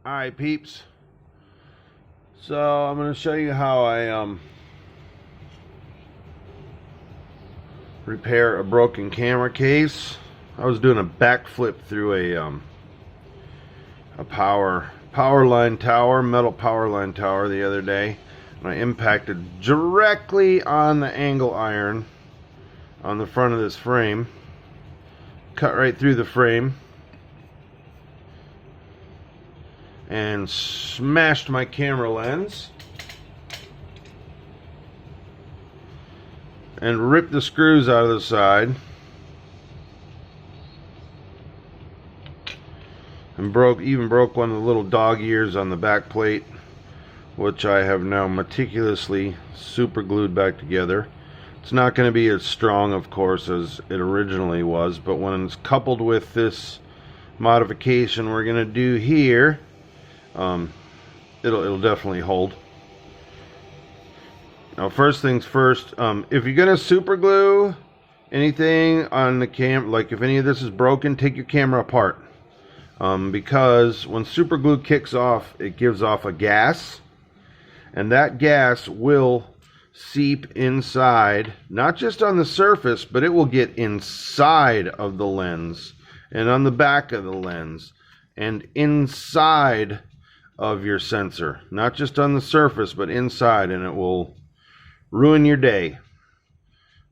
Alright, peeps. So I'm going to show you how I repair a broken camera case. I was doing a backflip through a power line tower, metal power line tower the other day, and I impacted directly on the angle iron on the front of this frame. Cut right through the frame and smashed my camera lens and ripped the screws out of the side and broke one of the little dog ears on the back plate, which I have now meticulously super glued back together. It's not going to be as strong, of course, as it originally was, but when it's coupled with this modification we're going to do here, it'll definitely hold. Now, first things first, if you're going to super glue anything on the cam, like if any of this is broken, take your camera apart. Because when super glue kicks off, it gives off a gas, and that gas will seep inside, not just on the surface, but it will get inside of the lens and on the back of the lens and inside of your sensor, not just on the surface but inside, and it will ruin your day.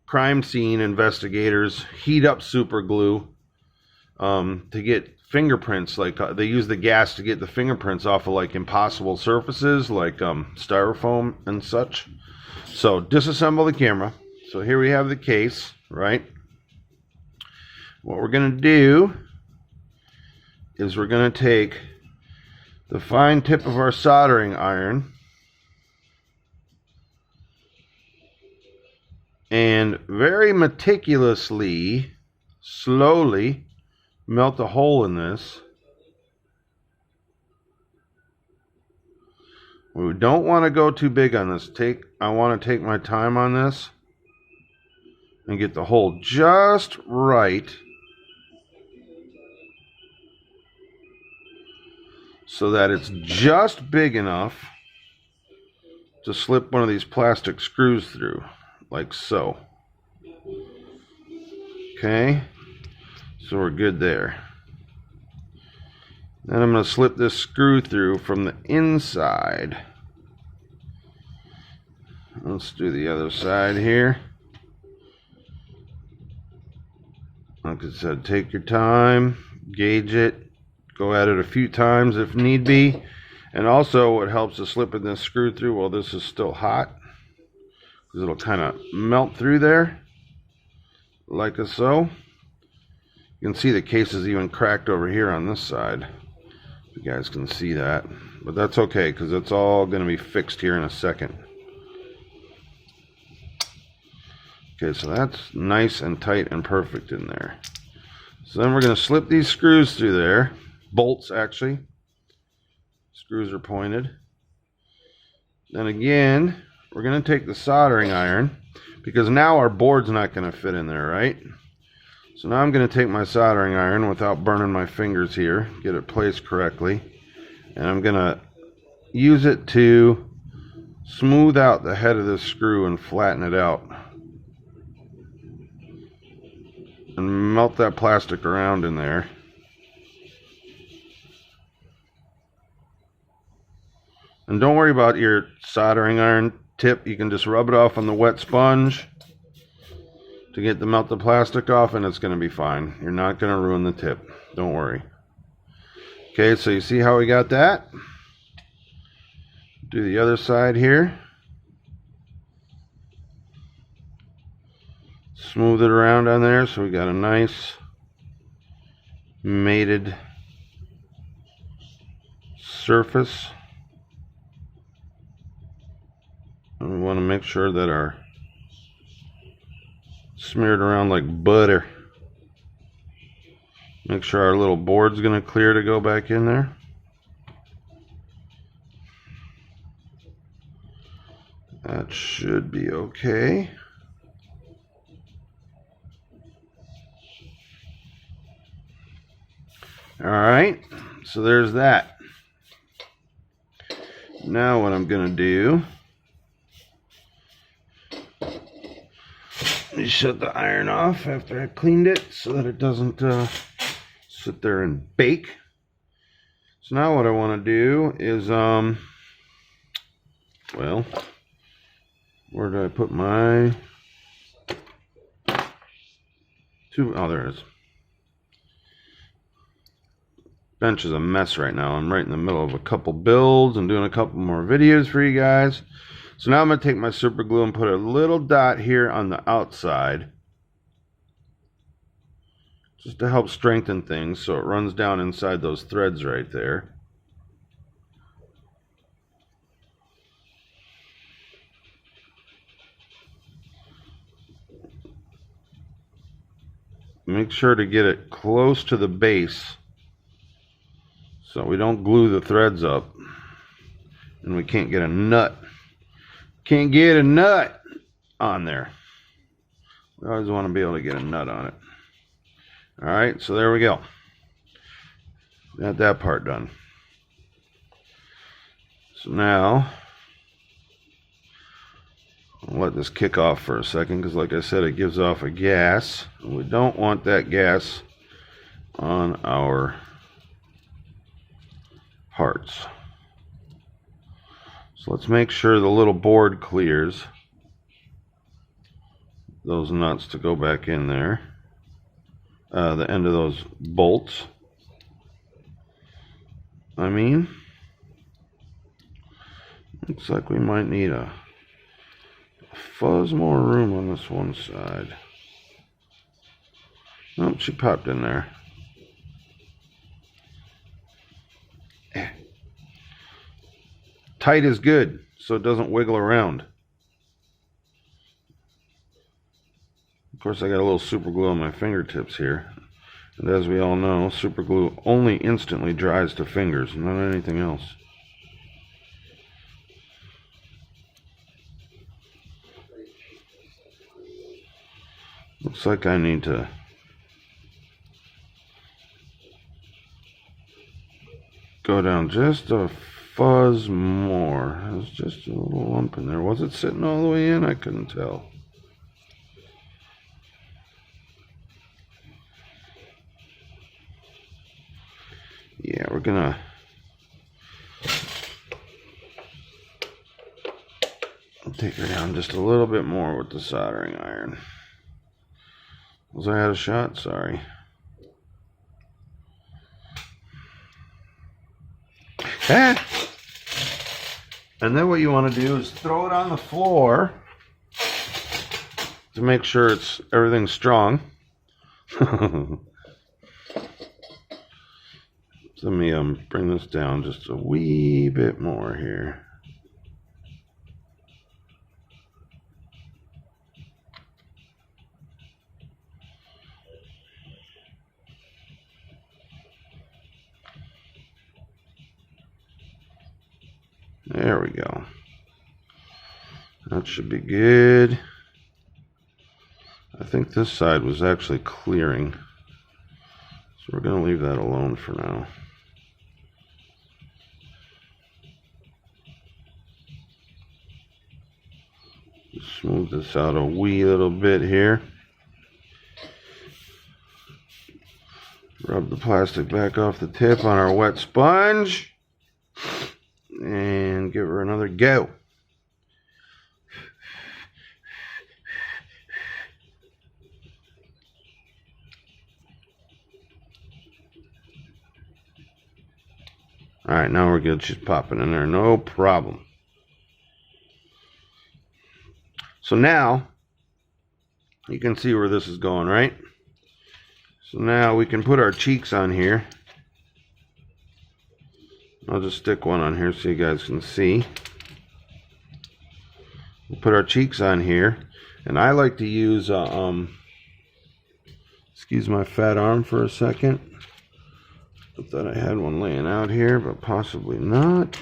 Crime scene investigators heat up super glue to get fingerprints. Like they use the gas to get the fingerprints off of like impossible surfaces like styrofoam and such. So disassemble the camera. So here we have the case, right? What we're going to do is we're going to take the fine tip of our soldering iron and very meticulously, slowly melt a hole in this. We don't want to go too big on this. I want to take my time on this and get the hole just right so that it's just big enough to slip one of these plastic screws through, like so. Okay, so we're good there. Then I'm going to slip this screw through from the inside. Let's do the other side here. Like I said, take your time, gauge it, go at it a few times if need be. And also what helps is slipping this screw through while this is still hot, because it'll kind of melt through there, like so. You can see the case is even cracked over here on this side. You guys can see that, but that's okay because it's all going to be fixed here in a second. Okay, so that's nice and tight and perfect in there. So then we're going to slip these screws through there, bolts actually. Screws are pointed. Then again, we're going to take the soldering iron, because now our board's not going to fit in there, right? So now I'm going to take my soldering iron without burning my fingers here, get it placed correctly, and I'm going to use it to smooth out the head of this screw and flatten it out. And melt that plastic around in there. And don't worry about your soldering iron tip. You can just rub it off on the wet sponge to get the melted plastic off, and it's going to be fine. You're not going to ruin the tip. Don't worry. Okay, so you see how we got that? Do the other side here. Smooth it around on there so we got a nice mated surface. And we want to make sure that our smeared around like butter. Make sure our little board's going to clear to go back in there. That should be okay. Alright, so there's that. Now what I'm gonna do is shut the iron off after I cleaned it so that it doesn't sit there and bake. So now what I want to do is well, where did I put my two? Oh, there it is. Bench is a mess right now. I'm right in the middle of a couple builds and doing a couple more videos for you guys. So now I'm going to take my super glue and put a little dot here on the outside, just to help strengthen things so it runs down inside those threads right there. Make sure to get it close to the base so we don't glue the threads up and we can't get a nut. Can't get a nut on there. We always want to be able to get a nut on it. Alright, so there we go. Got that part done. So now, I'll let this kick off for a second because like I said, it gives off a gas. And we don't want that gas on our parts. So let's make sure the little board clears those nuts to go back in there. The end of those bolts. Looks like we might need a fuzz more room on this one side. Oh, she popped in there. Tight is good, so it doesn't wiggle around. Of course, I got a little super glue on my fingertips here. And as we all know, super glue only instantly dries to fingers, not anything else. Looks like I need to go down just a fuzz more. There's just a little lump in there. Was it sitting all the way in? I couldn't tell. Yeah, we're gonna take her down just a little bit more with the soldering iron. Was I out of shot? Sorry. Ah! And then what you want to do is throw it on the floor to make sure everything's strong. Let me bring this down just a wee bit more here. There we go. That should be good. I think this side was actually clearing, so we're going to leave that alone for now. Smooth this out a wee little bit here. Rub the plastic back off the tip on our wet sponge. And give her another go. Alright, now we're good. She's popping in there. No problem. So now, you can see where this is going, right? So now we can put our cheeks on here. I'll just stick one on here so you guys can see. We'll put our cheeks on here. And I like to use, excuse my fat arm for a second. I thought I had one laying out here, but possibly not.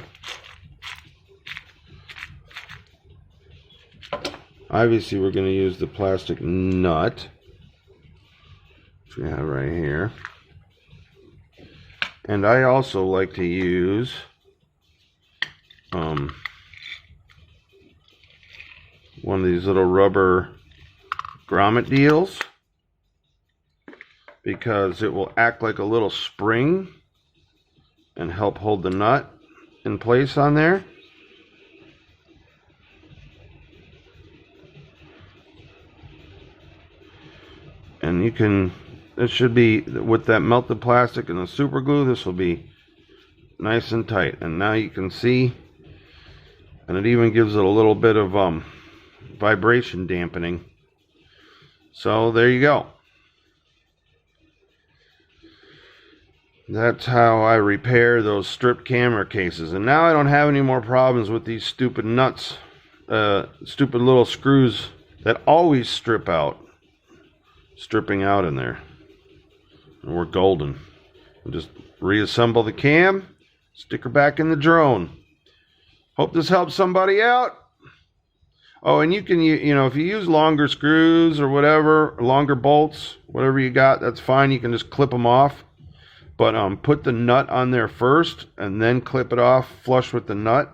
Obviously, we're going to use the plastic nut, which we have right here. And I also like to use one of these little rubber grommet deals, because it will act like a little spring and help hold the nut in place on there. And you can, it should be, with that melted plastic and the super glue, this will be nice and tight. And now you can see, and it even gives it a little bit of vibration dampening. So there you go. That's how I repair those stripped camera cases. And now I don't have any more problems with these stupid nuts, stupid little screws that always stripping out in there. And we're golden. We'll just reassemble the cam, stick her back in the drone. Hope this helps somebody out. Oh, and you can, you know, if you use longer screws or whatever, longer bolts, whatever you got, that's fine. You can just clip them off. But put the nut on there first and then clip it off flush with the nut.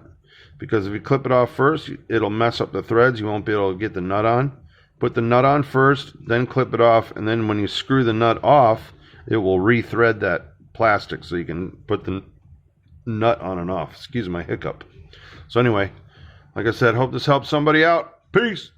Because if you clip it off first, it'll mess up the threads. You won't be able to get the nut on. Put the nut on first, then clip it off. And then when you screw the nut off, it will re-thread that plastic so you can put the nut on and off. Excuse my hiccup. So anyway, like I said, hope this helps somebody out. Peace.